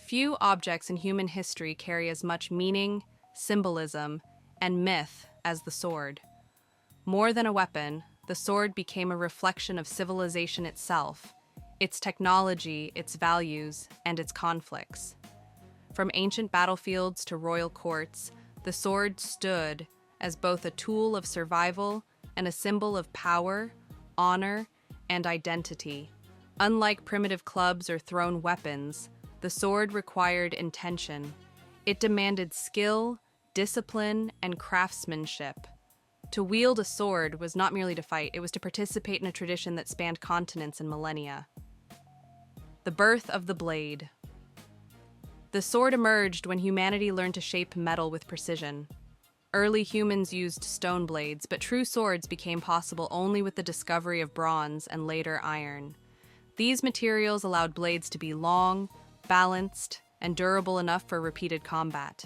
Few objects in human history carry as much meaning, symbolism, and myth as the sword. More than a weapon, the sword became a reflection of civilization itself, its technology, its values, and its conflicts. From ancient battlefields to royal courts, the sword stood as both a tool of survival and a symbol of power, honor, and identity. Unlike primitive clubs or thrown weapons, the sword required intention. It demanded skill, discipline, and craftsmanship. To wield a sword was not merely to fight, it was to participate in a tradition that spanned continents and millennia. The birth of the blade. The sword emerged when humanity learned to shape metal with precision. Early humans used stone blades, but true swords became possible only with the discovery of bronze and later iron. These materials allowed blades to be long, balanced, and durable enough for repeated combat.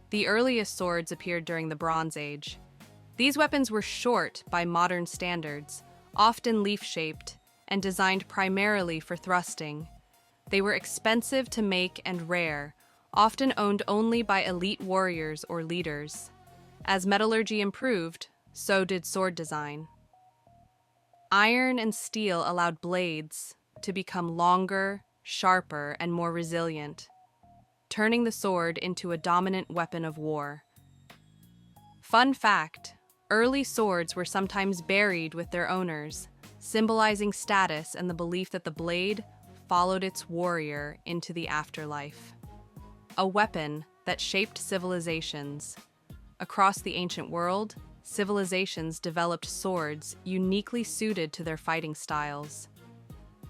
The earliest swords appeared during the Bronze Age. These weapons were short by modern standards, often leaf-shaped, and designed primarily for thrusting. They were expensive to make and rare, often owned only by elite warriors or leaders. As metallurgy improved, so did sword design. Iron and steel allowed blades to become longer, sharper, and more resilient, turning the sword into a dominant weapon of war. Fun fact, early swords were sometimes buried with their owners, symbolizing status and the belief that the blade followed its warrior into the afterlife. A weapon that shaped civilizations. Across the ancient world, civilizations developed swords uniquely suited to their fighting styles.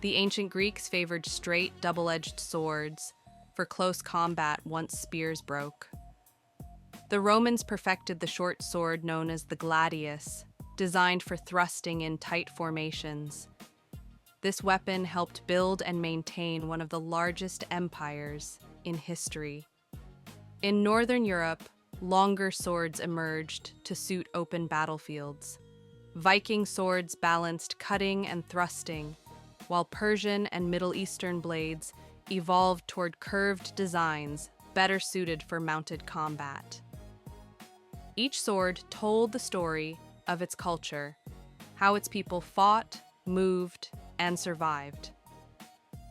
The ancient Greeks favored straight, double-edged swords for close combat once spears broke. The Romans perfected the short sword known as the gladius, designed for thrusting in tight formations. This weapon helped build and maintain one of the largest empires in history. In Northern Europe, longer swords emerged to suit open battlefields. Viking swords balanced cutting and thrusting, while Persian and Middle Eastern blades evolved toward curved designs better suited for mounted combat. Each sword told the story of its culture, how its people fought, moved, and survived.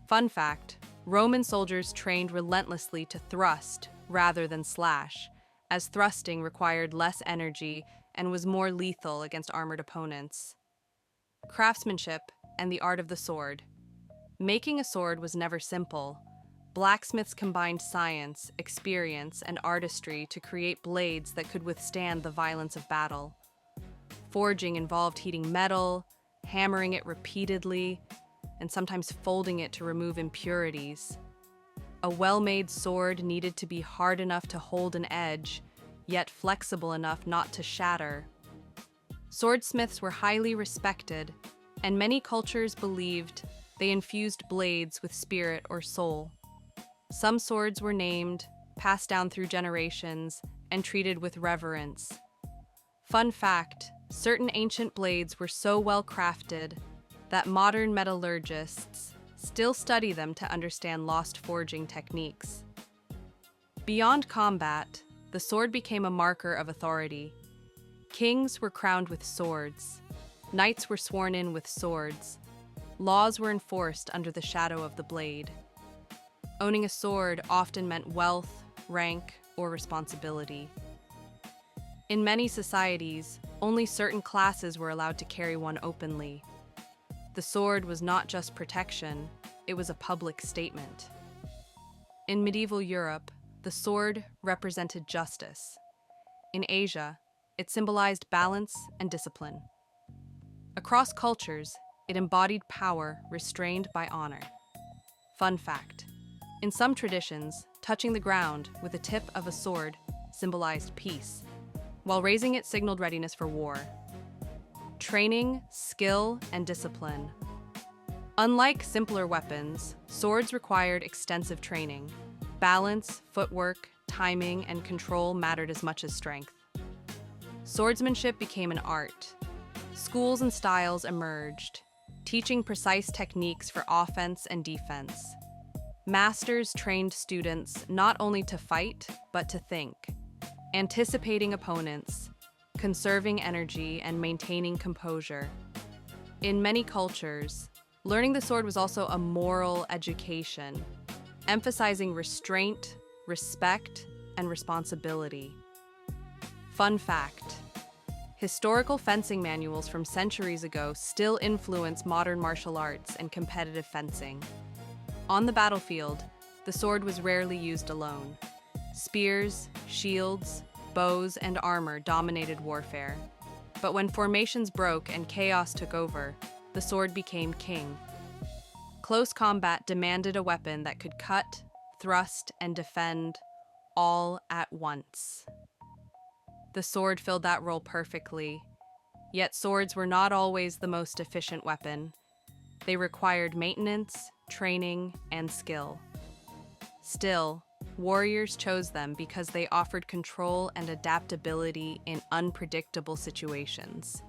Fun fact, Roman soldiers trained relentlessly to thrust rather than slash, as thrusting required less energy and was more lethal against armored opponents. Craftsmanship and the art of the sword. Making a sword was never simple. Blacksmiths combined science, experience, and artistry to create blades that could withstand the violence of battle. Forging involved heating metal, hammering it repeatedly, and sometimes folding it to remove impurities. A well-made sword needed to be hard enough to hold an edge, yet flexible enough not to shatter. Swordsmiths were highly respected, and many cultures believed they infused blades with spirit or soul. Some swords were named, passed down through generations, and treated with reverence. Fun fact, certain ancient blades were so well crafted that modern metallurgists still study them to understand lost forging techniques. Beyond combat, the sword became a marker of authority. Kings were crowned with swords. Knights were sworn in with swords. Laws were enforced under the shadow of the blade. Owning a sword often meant wealth, rank, or responsibility. In many societies, only certain classes were allowed to carry one openly. The sword was not just protection, it was a public statement. In medieval Europe, the sword represented justice. In Asia, it symbolized balance and discipline. Across cultures, it embodied power restrained by honor. Fun fact, in some traditions, touching the ground with the tip of a sword symbolized peace, while raising it signaled readiness for war. Training, skill, and discipline. Unlike simpler weapons, swords required extensive training. Balance, footwork, timing, and control mattered as much as strength. Swordsmanship became an art. Schools and styles emerged, teaching precise techniques for offense and defense. Masters trained students not only to fight, but to think, anticipating opponents, conserving energy, and maintaining composure. In many cultures, learning the sword was also a moral education, emphasizing restraint, respect, and responsibility. Fun fact: historical fencing manuals from centuries ago still influence modern martial arts and competitive fencing. On the battlefield, the sword was rarely used alone. Spears, shields, bows, and armor dominated warfare. But when formations broke and chaos took over, the sword became king. Close combat demanded a weapon that could cut, thrust, and defend all at once. The sword filled that role perfectly, yet swords were not always the most efficient weapon. They required maintenance, training, and skill. Still, warriors chose them because they offered control and adaptability in unpredictable situations.